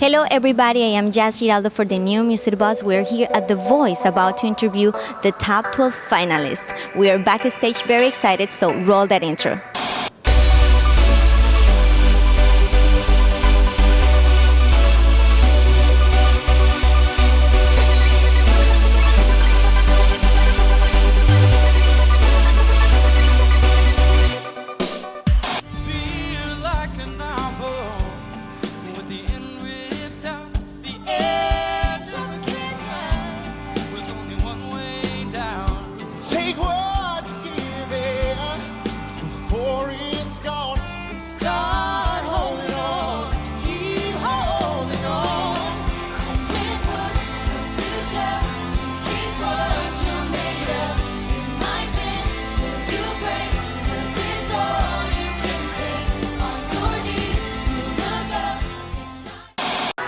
Hello everybody, I am Jazz Giraldo for the New Music Buzz. We're here at The Voice about to interview the top 12 finalists. We are backstage, very excited, so roll that intro.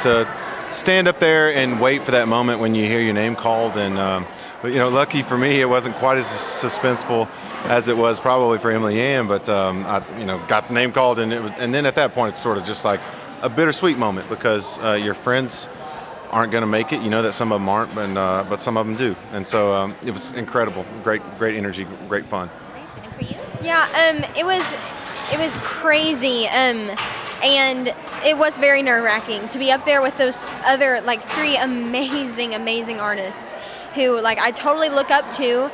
To stand up there and wait for that moment when you hear your name called, and lucky for me, it wasn't quite as suspenseful as it was probably for Emily Ann. But I got the name called, and then at that point, it's sort of just like a bittersweet moment because your friends aren't going to make it. You know that some of them aren't, but some of them do, and so it was incredible, great energy, great fun. Yeah, it was crazy, and it was very nerve-wracking to be up there with those other three amazing artists who I totally look up to.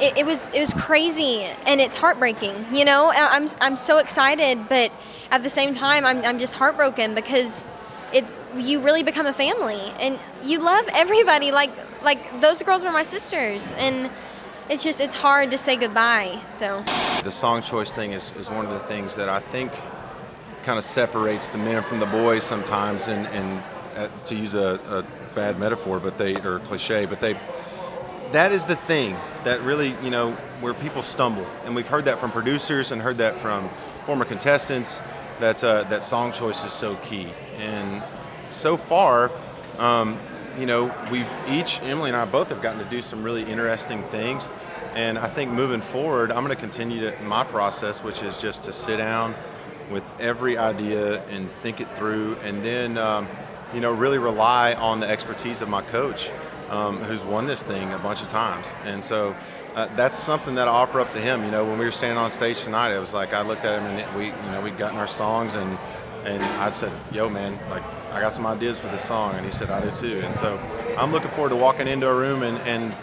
It was crazy, and it's heartbreaking. I'm so excited, but at the same time I'm just heartbroken because you really become a family and you love everybody. Like those girls were my sisters, and it's hard to say goodbye. So the song choice thing is one of the things that I think kind of separates the men from the boys sometimes, and to use a bad metaphor, or cliche, but that is the thing that really, where people stumble, and we've heard that from producers and heard that from former contestants, that song choice is so key. And so far, Emily and I both have gotten to do some really interesting things, and I think moving forward, I'm going to continue my process, which is just to sit down with every idea and think it through, and then really rely on the expertise of my coach, who's won this thing a bunch of times. And so that's something that I offer up to him. When we were standing on stage tonight, it was like I looked at him and we'd gotten our songs, and I said, "Yo, man, I got some ideas for this song," and he said, "I do too." And so I'm looking forward to walking into a room and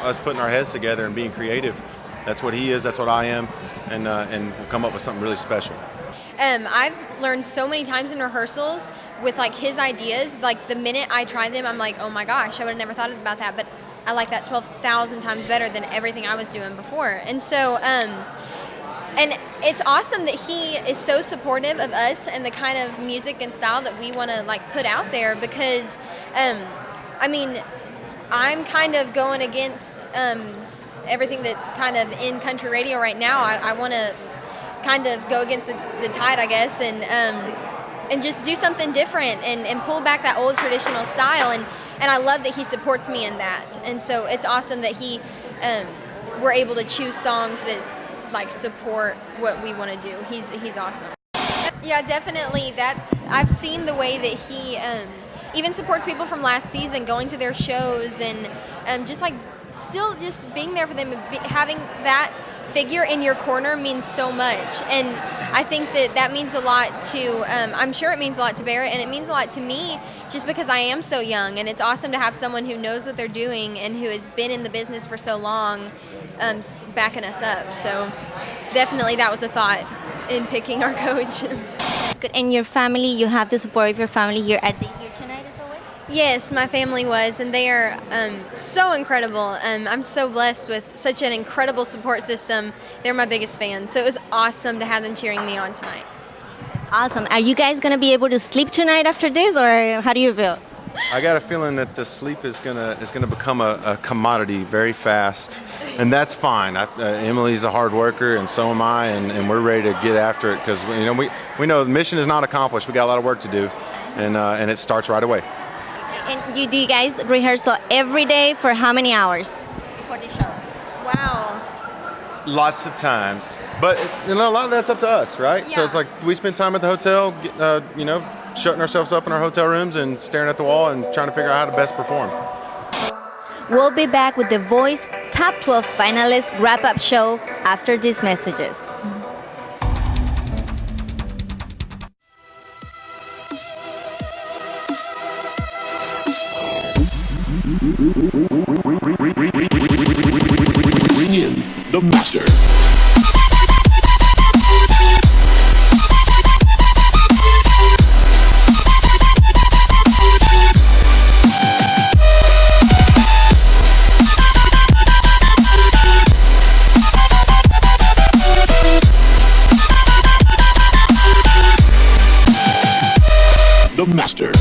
us putting our heads together and being creative. That's what he is. That's what I am. And we'll come up with something really special. I've learned so many times in rehearsals with his ideas. The minute I try them, I'm like, oh my gosh, I would have never thought about that. But I like that 12,000 times better than everything I was doing before. And so, and it's awesome that he is so supportive of us and the kind of music and style that we want to put out there. Because, I'm kind of going against everything that's kind of in country radio right now. I want to kind of go against the tide, I guess, and just do something different and pull back that old traditional style. And I love that he supports me in that. And so it's awesome that we're able to choose songs that support what we want to do. He's awesome. Yeah, definitely. I've seen the way that he even supports people from last season, going to their shows, and still just being there for them. Having that figure in your corner means so much, and I think that means a lot to I'm sure it means a lot to Barrett, and it means a lot to me just because I am so young, and it's awesome to have someone who knows what they're doing and who has been in the business for so long backing us up. So definitely that was a thought in picking our coach. That's good. And your family, you have the support of your family here. Are they here tonight as always? Yes, my family was, and they are so incredible. I'm so blessed with such an incredible support system. They're my biggest fans, so it was awesome to have them cheering me on tonight. Awesome. Are you guys going to be able to sleep tonight after this, or how do you feel? I got a feeling that the sleep is gonna become a commodity very fast, and that's fine. Emily's a hard worker, and so am I, and we're ready to get after it because we know the mission is not accomplished. We got a lot of work to do, and it starts right away. And do you guys rehearsal every day for how many hours before the show? Wow. Lots of times, but a lot of that's up to us, right? Yeah. So it's like we spend time at the hotel, shutting ourselves up in our hotel rooms and staring at the wall and trying to figure out how to best perform. We'll be back with The Voice Top 12 Finalists wrap-up show after these messages. Bring in the master. The master.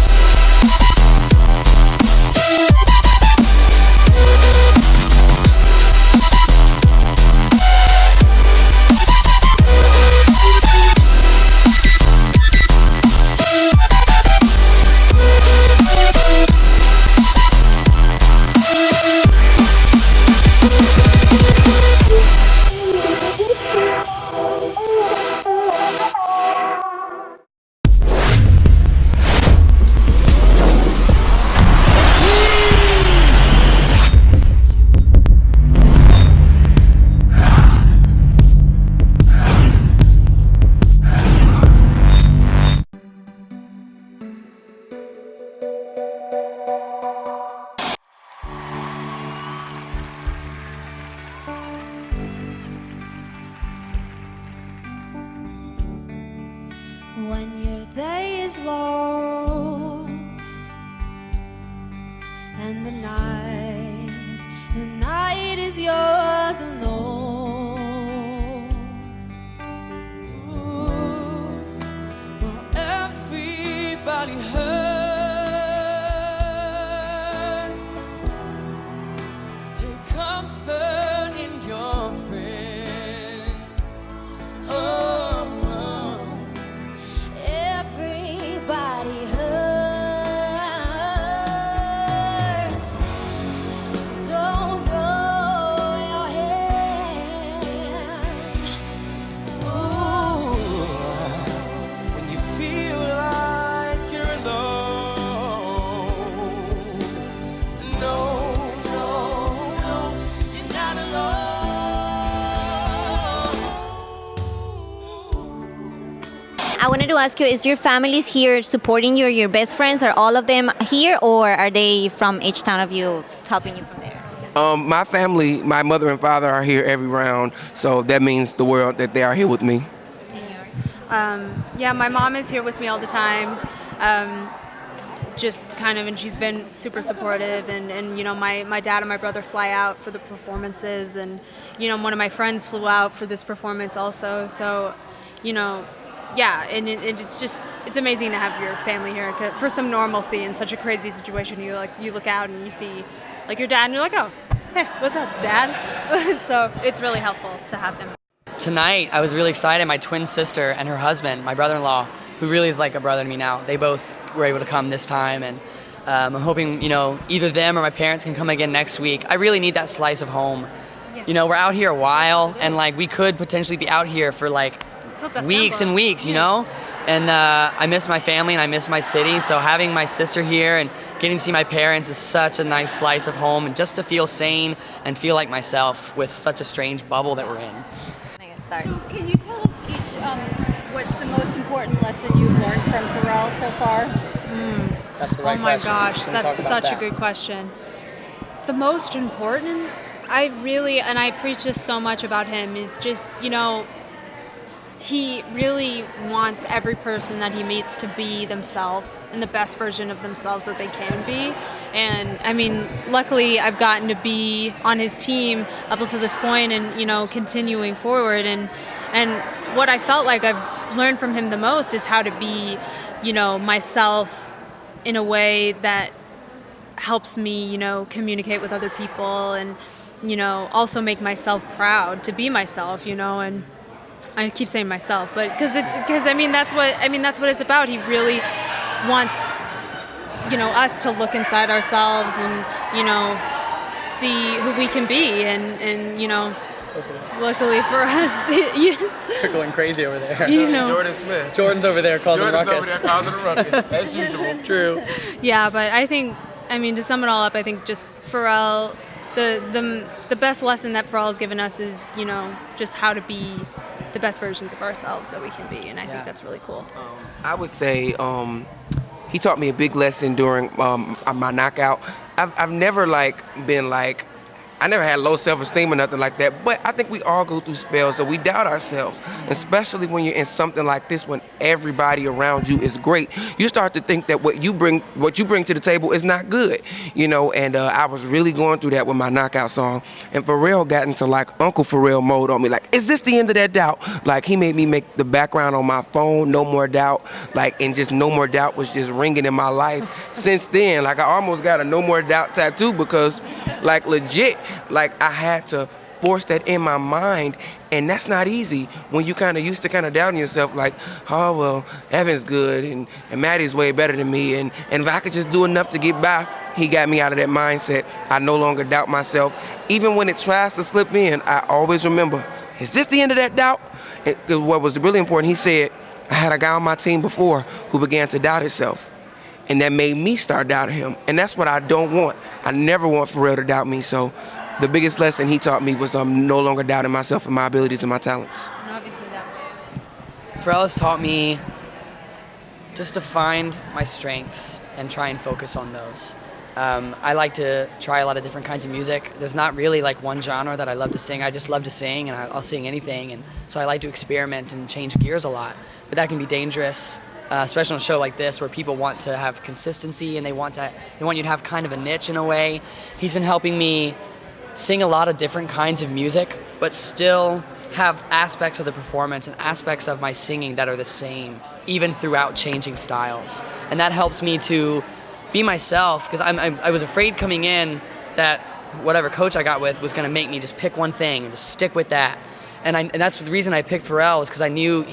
When your day is long and the night is yours alone. Ooh, well, everybody hurts. Take comfort in your friends. Oh. Everybody hurts. Don't throw your hand. Ooh, when you feel like you're alone. No, you're not alone. I wanted to ask you, is your families here supporting you, or your best friends? Are all of them here, or are they from each town of you, helping you from there? My family, my mother and father are here every round, so that means the world that they are here with me. Yeah, my mom is here with me all the time, just kind of, and she's been super supportive, and you know, my dad and my brother fly out for the performances, and you know, one of my friends flew out for this performance also, so you know, yeah, and it's amazing to have your family here for some normalcy in such a crazy situation. You look out and you see like your dad and you're like, oh, hey, what's up, Dad? So it's really helpful to have them. Tonight, I was really excited. My twin sister and her husband, my brother-in-law, who really is like a brother to me now, they both were able to come this time, and I'm hoping, you know, either them or my parents can come again next week. I really need that slice of home. Yeah. You know, we're out here a while, and like we could potentially be out here for like weeks and weeks, you know? And I miss my family and I miss my city, so having my sister here and getting to see my parents is such a nice slice of home, and just to feel sane and feel like myself with such a strange bubble that we're in. So can you tell us each what's the most important lesson you've learned from Pharrell so far? That's the right question. Oh my question. gosh, that's such a good question. The most important, I preach this so much about him, is just, you know, he really wants every person that he meets to be themselves and the best version of themselves that they can be. And I mean, luckily I've gotten to be on his team up until this point, and you know, continuing forward, and what I felt like I've learned from him the most is how to be, you know, myself in a way that helps me, you know, communicate with other people, and you know, also make myself proud to be myself, you know. And I keep saying myself, but because I mean that's what it's about. He really wants, you know, us to look inside ourselves and, you know, see who we can be, and you know, Luckily for us, They're going crazy over there. you know. Jordan Smith. Jordan's over there causing a Jordan's over ruckus. there causing a ruckus, as usual. True. Yeah, but I think, I mean, to sum it all up, I think just Pharrell, the best lesson that Pharrell has given us is, you know, just how to be the best versions of ourselves that we can be, and I think that's really cool. I would say he taught me a big lesson during my knockout. I've never I never had low self-esteem or nothing like that, but I think we all go through spells that we doubt ourselves, especially when you're in something like this when everybody around you is great. You start to think that what you bring to the table is not good, you know, and I was really going through that with my knockout song, and Pharrell got into like Uncle Pharrell mode on me, like, is this the end of that doubt? Like, he made me make the background on my phone, No More Doubt, like, and just No More Doubt was just ringing in my life since then. Like, I almost got a No More Doubt tattoo because, like, legit, like, I had to force that in my mind, and that's not easy when you kind of used to kind of doubting yourself, like, oh, well, Evan's good, and Maddie's way better than me, and if I could just do enough to get by. He got me out of that mindset. I no longer doubt myself. Even when it tries to slip in, I always remember, is this the end of that doubt? And what was really important, he said, I had a guy on my team before who began to doubt himself, and that made me start doubting him, and that's what I don't want. I never want Pharrell to doubt me, so the biggest lesson he taught me was no longer doubting myself and my abilities and my talents. And obviously that Pharrell has taught me just to find my strengths and try and focus on those. I like to try a lot of different kinds of music. There's not really like one genre that I love to sing. I just love to sing, and I'll sing anything. And so I like to experiment and change gears a lot. But that can be dangerous, especially on a show like this where people want to have consistency and they want you to have kind of a niche in a way. He's been helping me sing a lot of different kinds of music, but still have aspects of the performance and aspects of my singing that are the same, even throughout changing styles. And that helps me to be myself, because I was afraid coming in that whatever coach I got with was going to make me just pick one thing and just stick with that. And that's the reason I picked Pharrell, is because I knew,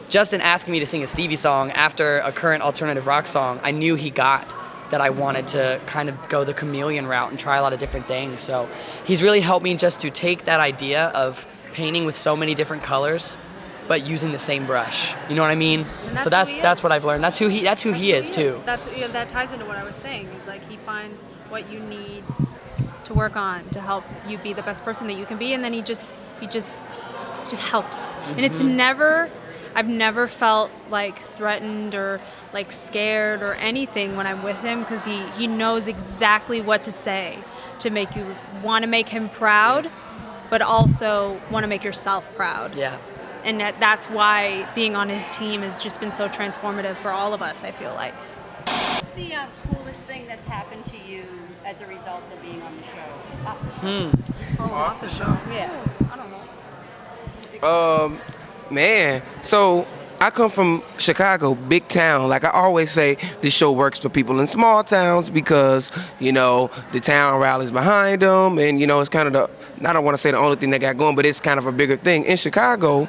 just in asking me to sing a Stevie song after a current alternative rock song, I knew he got that I wanted to kind of go the chameleon route and try a lot of different things. So he's really helped me just to take that idea of painting with so many different colors, but using the same brush. You know what I mean? So that's what I've learned. That's who he is too. That ties into what I was saying. Is like he finds what you need to work on to help you be the best person that you can be, and then he just helps. And it's I've never felt like threatened or like scared or anything when I'm with him, because he knows exactly what to say to make you want to make him proud, but also want to make yourself proud. Yeah. And that's why being on his team has just been so transformative for all of us, I feel like. What's the coolest thing that's happened to you as a result of being on the show? Off the show. Off the show. Yeah. I don't know. Man, so I come from Chicago, big town. Like I always say, this show works for people in small towns because, you know, the town rallies behind them, and, you know, it's kind of I don't want to say the only thing they got going, but it's kind of a bigger thing. In Chicago,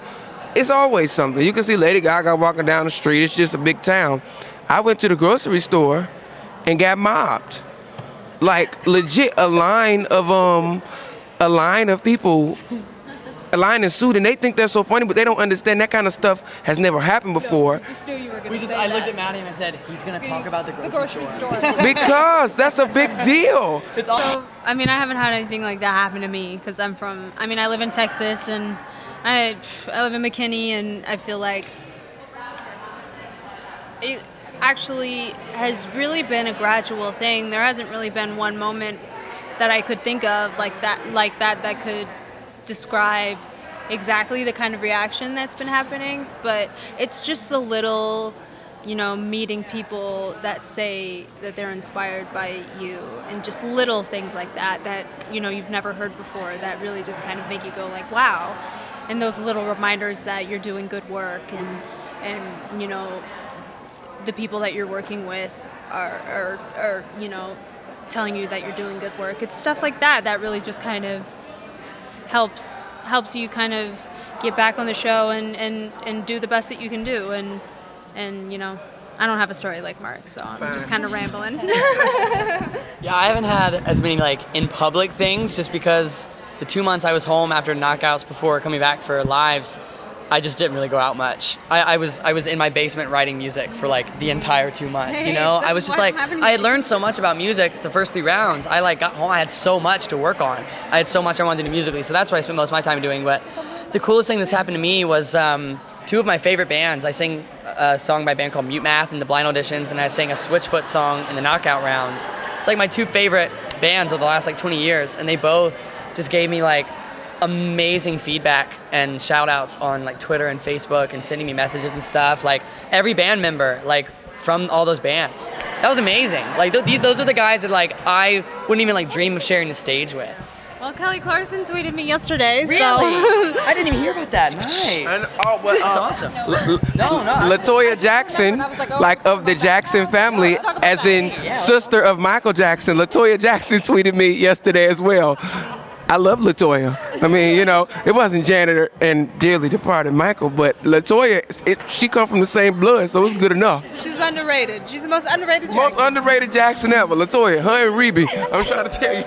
it's always something. You can see Lady Gaga walking down the street. It's just a big town. I went to the grocery store and got mobbed. Like, legit, a line of people, a line in suit, and they think they're so funny, but they don't understand that kind of stuff has never happened before. Just knew you were going to say I that. looked at Maddie and I said, he's going to talk about the grocery store. Because that's a big deal. It's all. So, I mean, I haven't had anything like that happen to me because I live in Texas, and I live in McKinney, and I feel like it actually has really been a gradual thing. There hasn't really been one moment that I could think of like that could describe exactly the kind of reaction that's been happening, but it's just the little, meeting people that say that they're inspired by you, and just little things like that you've never heard before, that really just kind of make you go like, wow. And those little reminders that you're doing good work, and the people that you're working with are telling you that you're doing good work. It's stuff like that really just kind of helps you kind of get back on the show and do the best that you can do, and I don't have a story like Mark, so I'm just kind of rambling. Yeah, I haven't had as many like in public things just because the 2 months I was home after knockouts before coming back for lives, I just didn't really go out much. I was in my basement writing music for like the entire 2 months, you know? I was just like, I had learned so much about music the first 3 rounds. I like got home, I had so much to work on. I had so much I wanted to do musically, so that's what I spent most of my time doing. But the coolest thing that's happened to me was 2 of my favorite bands. I sang a song by a band called Mute Math in the blind auditions, and I sang a Switchfoot song in the knockout rounds. It's like my 2 favorite bands of the last like 20 years, and they both just gave me like amazing feedback and shout outs on like Twitter and Facebook and sending me messages and stuff. Like every band member, like from all those bands. That was amazing. Like those are the guys that like I wouldn't even like dream of sharing the stage with. Well, Kelly Clarkson tweeted me yesterday. Really? So. I didn't even hear about that. Nice. That's awesome. Latoya Jackson, like of the Jackson family, as in sister of Michael Jackson. Latoya Jackson tweeted me yesterday as well. I love Latoya. I mean, you know, it wasn't janitor and dearly departed Michael, but Latoya, she come from the same blood, so it's good enough. She's underrated. She's the most underrated Jackson. Most underrated Jackson ever. Latoya, her and Reby. I'm trying to tell you.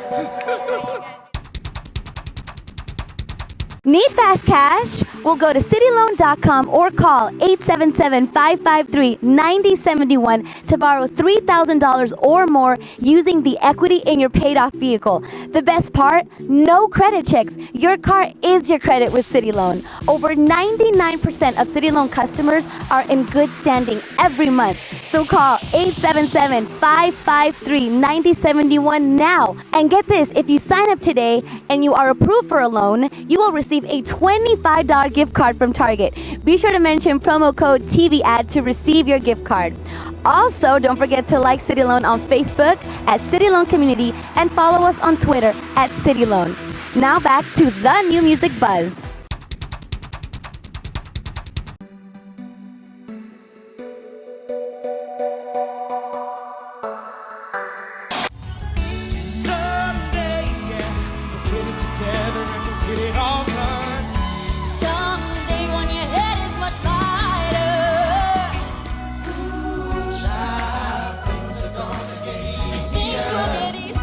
Need fast cash? Well, go to cityloan.com or call 877-553-9071 to borrow $3,000 or more using the equity in your paid-off vehicle. The best part? No credit checks. Your car is your credit with City Loan. Over 99% of City Loan customers are in good standing every month. So call 877-553-9071 now. And get this, if you sign up today and you are approved for a loan, you will receive a $25 gift card from Target. Be sure to mention promo code TVAD to receive your gift card. Also, don't forget to like City Loan on Facebook at City Loan Community and follow us on Twitter at City Loan. Now back to the New Music Buzz. Someday, yeah, we'll get it together and we'll get it all done. Someday when your head is much lighter, Child, things are gonna get easier. things will get easy.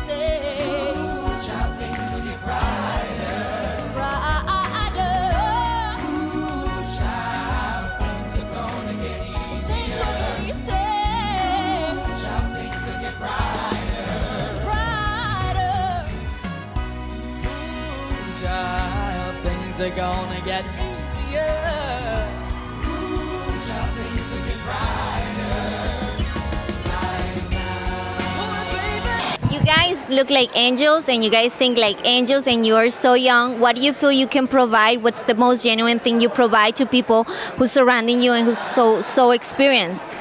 Child, things will get brighter. Brighter. Child, things are gonna get Things easier. will get easy. Child, things will get brighter. Brighter. Child, things are gonna get easier. Child, things will get brighter. Right now. Baby. You guys look like angels and you guys sing like angels and you are so young. What do you feel you can provide? What's the most genuine thing you provide to people who's surrounding you and who's so experienced?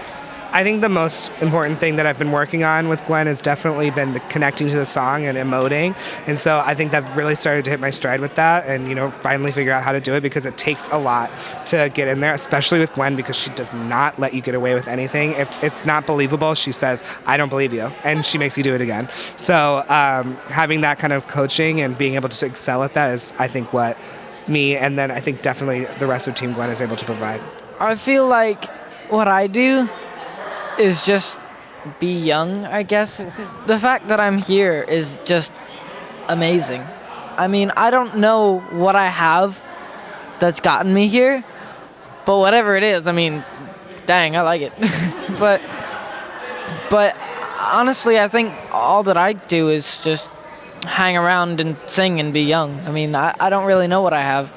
I think the most important thing that I've been working on with Gwen has definitely been the connecting to the song and emoting. And so I think that really started to hit my stride with that and, you know, finally figure out how to do it because it takes a lot to get in there, especially with Gwen because she does not let you get away with anything. If it's not believable, she says, I don't believe you. And she makes you do it again. So having that kind of coaching and being able to excel at that is, I think, what me and then I think definitely the rest of Team Gwen is able to provide. I feel like what I do is just be young, I guess. The fact that I'm here is just amazing. I mean, I don't know what I have that's gotten me here, but whatever it is, I mean, dang, I like it. but honestly, I think all that I do is just hang around and sing and be young. I mean, I don't really know what I have,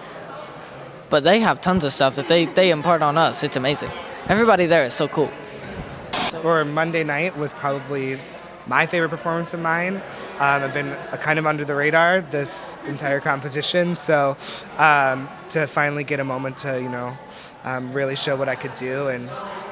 but they have tons of stuff that they impart on us. It's amazing. Everybody there is so cool. Or Monday night was probably my favorite performance of mine. I've been kind of under the radar this entire competition, so to finally get a moment to, you know, really show what I could do and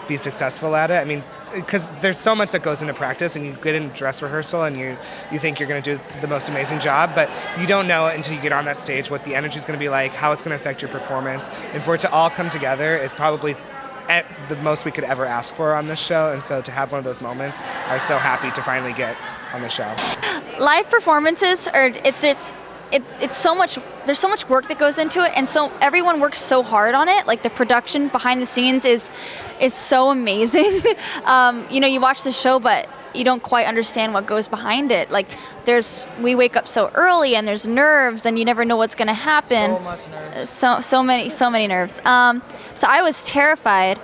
be successful at it. I mean, because there's so much that goes into practice, and you get in dress rehearsal and you think you're going to do the most amazing job, but you don't know until you get on that stage what the energy is going to be like, how it's going to affect your performance, and for it to all come together is probably at the most we could ever ask for on this show, and so to have one of those moments, I was so happy to finally get on the show. Live performances are it's it's so much. There's so much work that goes into it, and so everyone works so hard on it. Like the production behind the scenes is so amazing. You watch the show, but you don't quite understand what goes behind it. Like we wake up so early, and there's nerves, and you never know what's going to happen. So much nerves. So many nerves. So I was terrified.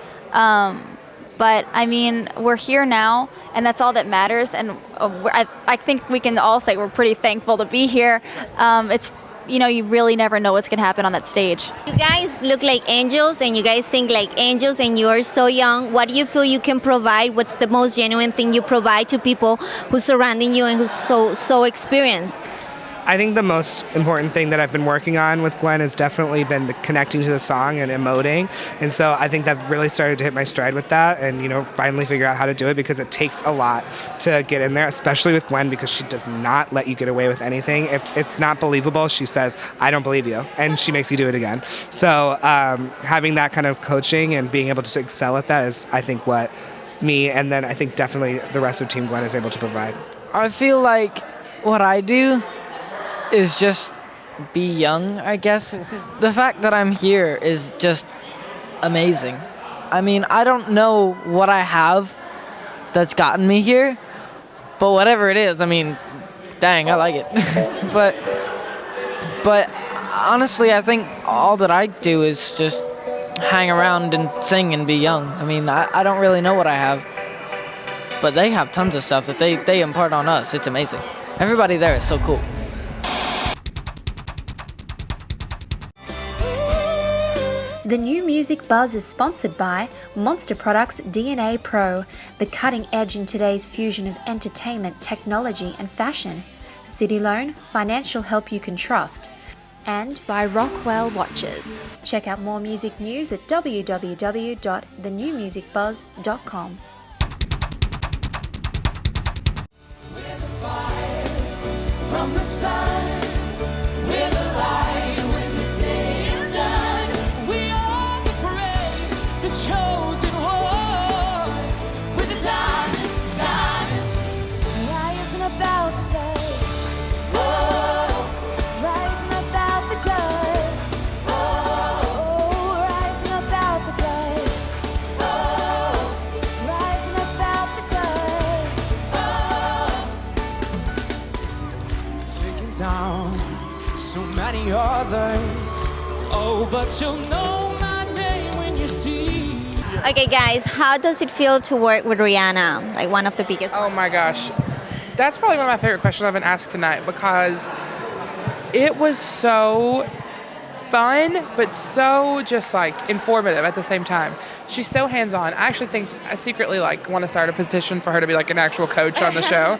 But I mean, we're here now, and that's all that matters. And I think we can all say we're pretty thankful to be here. You really never know what's going to happen on that stage. You guys look like angels, and you guys sing like angels, and you are so young. What do you feel you can provide? What's the most genuine thing you provide to people who's surrounding you and who's so experienced? I think the most important thing that I've been working on with Gwen has definitely been the connecting to the song and emoting. And so I think that really started to hit my stride with that and, finally figure out how to do it, because it takes a lot to get in there, especially with Gwen, because she does not let you get away with anything. If it's not believable, she says, I don't believe you. And she makes you do it again. So having that kind of coaching and being able to excel at that is, I think, what me and then I think definitely the rest of Team Gwen is able to provide. I feel like what I do is just be young, I guess. The fact that I'm here is just amazing. I mean, I don't know what I have that's gotten me here, but whatever it is, I mean, dang, I like it. but honestly, I think all that I do is just hang around and sing and be young. I mean, I don't really know what I have, but they have tons of stuff that they impart on us. It's amazing. Everybody there is so cool. The New Music Buzz is sponsored by Monster Products DNA Pro, the cutting edge in today's fusion of entertainment, technology, and fashion. City Loan, financial help you can trust. And by Rockwell Watches. Check out more music news at www.thenewmusicbuzz.com. From the sun, we're the light when the day is done. We are the parade, the chosen ones. With the diamonds, rising about the day. Oh, rising about the day. Oh, rising about the day. Oh, rising about the day. Oh, taking down so many others. Oh, but you'll know my name when you see. Okay, guys, how does it feel to work with Rihanna? Like one of the biggest. Oh my gosh. That's probably one of my favorite questions I've been asked tonight, because it was so fun, but so just like informative at the same time. She's so hands-on. I actually think I secretly want to start a petition for her to be like an actual coach on the show.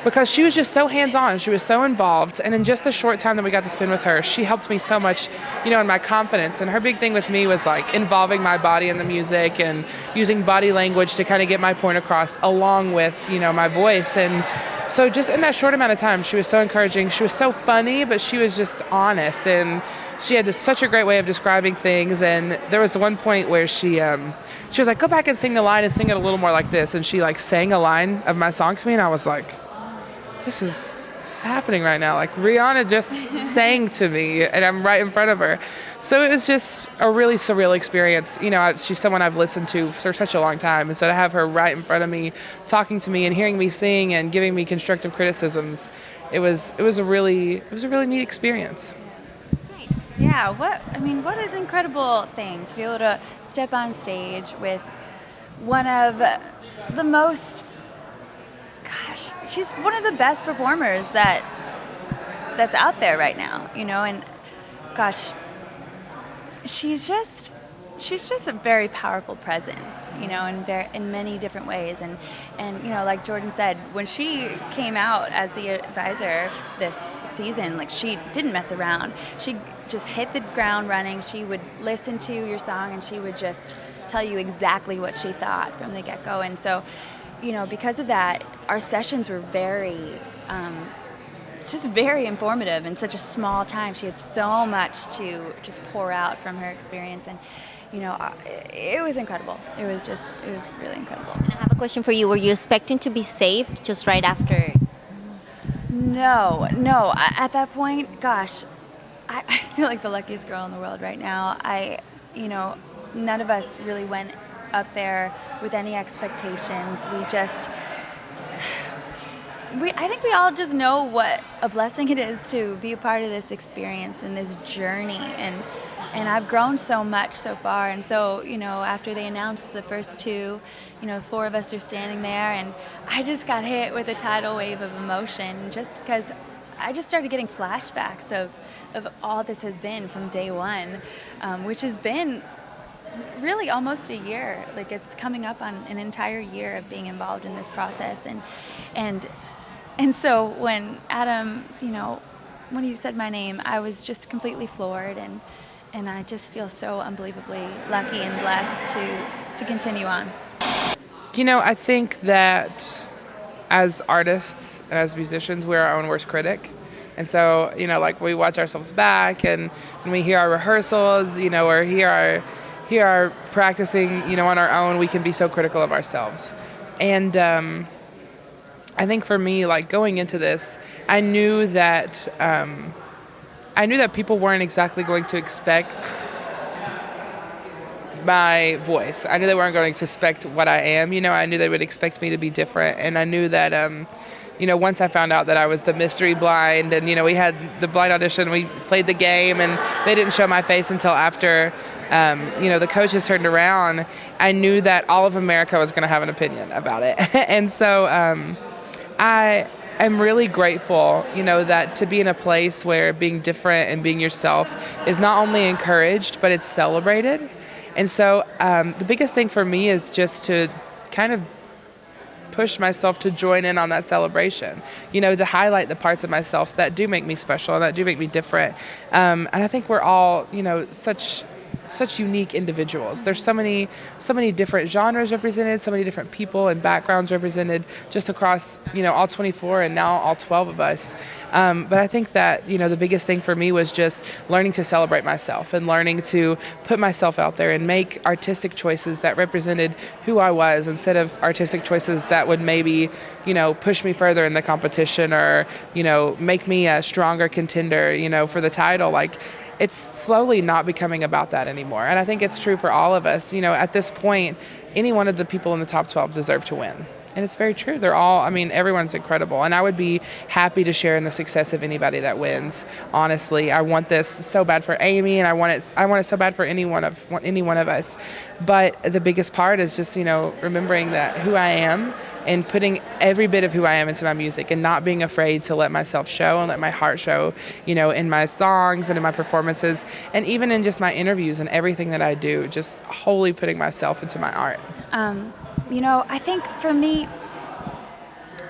Because she was just so hands-on, she was so involved, and in just the short time that we got to spend with her, she helped me so much, in my confidence. And her big thing with me was like involving my body in the music and using body language to kind of get my point across, along with, my voice. And so just in that short amount of time, she was so encouraging. She was so funny, but she was just honest, and she had just such a great way of describing things. And there was one point where she was like, go back and sing the line and sing it a little more like this. And she sang a line of my song to me, and I was like, this is happening right now. Like Rihanna just sang to me, and I'm right in front of her. So it was just a really surreal experience. She's someone I've listened to for such a long time, and so to have her right in front of me, talking to me and hearing me sing and giving me constructive criticisms, it was a really neat experience. Yeah, what an incredible thing to be able to step on stage with one of the most. Gosh, she's one of the best performers that's out there right now, and gosh, she's just a very powerful presence, in many different ways, and like Jordan said, when she came out as the advisor this season, she didn't mess around. She just hit the ground running. She would listen to your song, and she would just tell you exactly what she thought from the get-go, and so. Because of that, our sessions were very informative in such a small time. She had so much to just pour out from her experience, and it was incredible. It was really incredible. And I have a question for you. Were you expecting to be saved just right after? No. At that point, gosh, I feel like the luckiest girl in the world right now. None of us really went up there with any expectations. I think we all just know what a blessing it is to be a part of this experience and this journey, and I've grown so much so far. And so, after they announced the first two, 4 of us are standing there, and I just got hit with a tidal wave of emotion just because I just started getting flashbacks of all this has been from day one, which has been really almost a year. Like, it's coming up on an entire year of being involved in this process, and so when Adam, when he said my name, I was just completely floored, and I just feel so unbelievably lucky and blessed to continue on. I think that as artists and as musicians, we're our own worst critic. And so, we watch ourselves back, and when we hear our rehearsals, or hear our practicing, on our own, we can be so critical of ourselves. And I think for me, going into this, I knew that people weren't exactly going to expect my voice. I knew they weren't going to expect what I am. I knew they would expect me to be different, and I knew that once I found out that I was the mystery blind, and we had the blind audition, we played the game, and they didn't show my face until after the coaches turned around, I knew that all of America was going to have an opinion about it. And so I am really grateful, that to be in a place where being different and being yourself is not only encouraged, but it's celebrated. And so the biggest thing for me is just to kind of push myself to join in on that celebration, to highlight the parts of myself that do make me special and that do make me different. And I think we're all, such unique individuals. There's so many different genres represented, so many different people and backgrounds represented just across, all 24 and now all 12 of us. But I think that, the biggest thing for me was just learning to celebrate myself and learning to put myself out there and make artistic choices that represented who I was instead of artistic choices that would maybe, push me further in the competition or, make me a stronger contender, for the title. It's slowly not becoming about that anymore. And I think it's true for all of us. At this point, any one of the people in the top 12 deserve to win. And it's very true. They're all, everyone's incredible. And I would be happy to share in the success of anybody that wins. Honestly, I want this so bad for Amy, and I want it so bad for any one of us. But the biggest part is just, remembering that who I am and putting every bit of who I am into my music and not being afraid to let myself show and let my heart show, in my songs and in my performances and even in just my interviews and everything that I do, just wholly putting myself into my art. I think for me,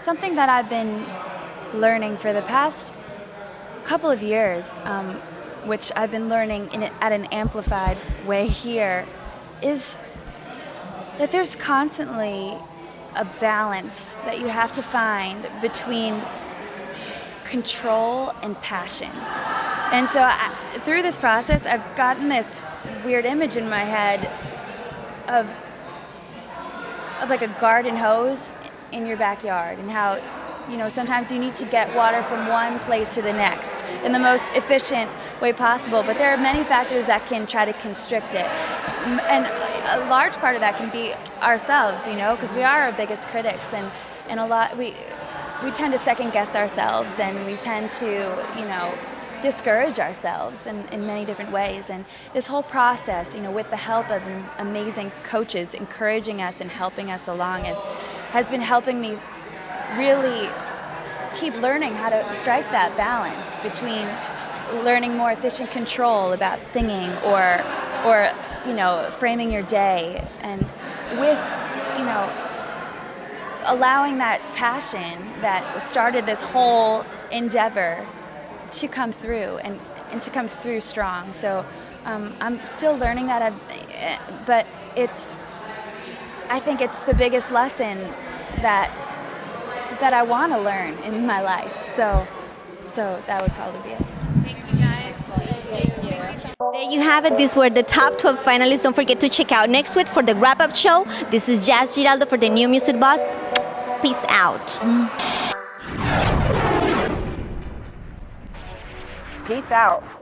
something that I've been learning for the past couple of years, which I've been learning at an amplified way here, is that there's constantly a balance that you have to find between control and passion. And so through this process, I've gotten this weird image in my head of like a garden hose in your backyard, and how, sometimes you need to get water from one place to the next in the most efficient way possible, but there are many factors that can try to constrict it. And a large part of that can be ourselves, because we are our biggest critics, and a lot, we tend to second guess ourselves, and we tend to, discourage ourselves in many different ways. And this whole process, with the help of amazing coaches encouraging us and helping us along, has been helping me really keep learning how to strike that balance between learning more efficient control about singing or framing your day, and with, allowing that passion that started this whole endeavor to come through and to come through strong. So I'm still learning that, but I think it's the biggest lesson that I want to learn in my life. So that would probably be it. Thank you, guys. Thank you. There you have it. These were the top 12 finalists. Don't forget to check out next week for the wrap-up show. This is Jazz Giraldo for the New Music Buzz. Peace out. Peace out.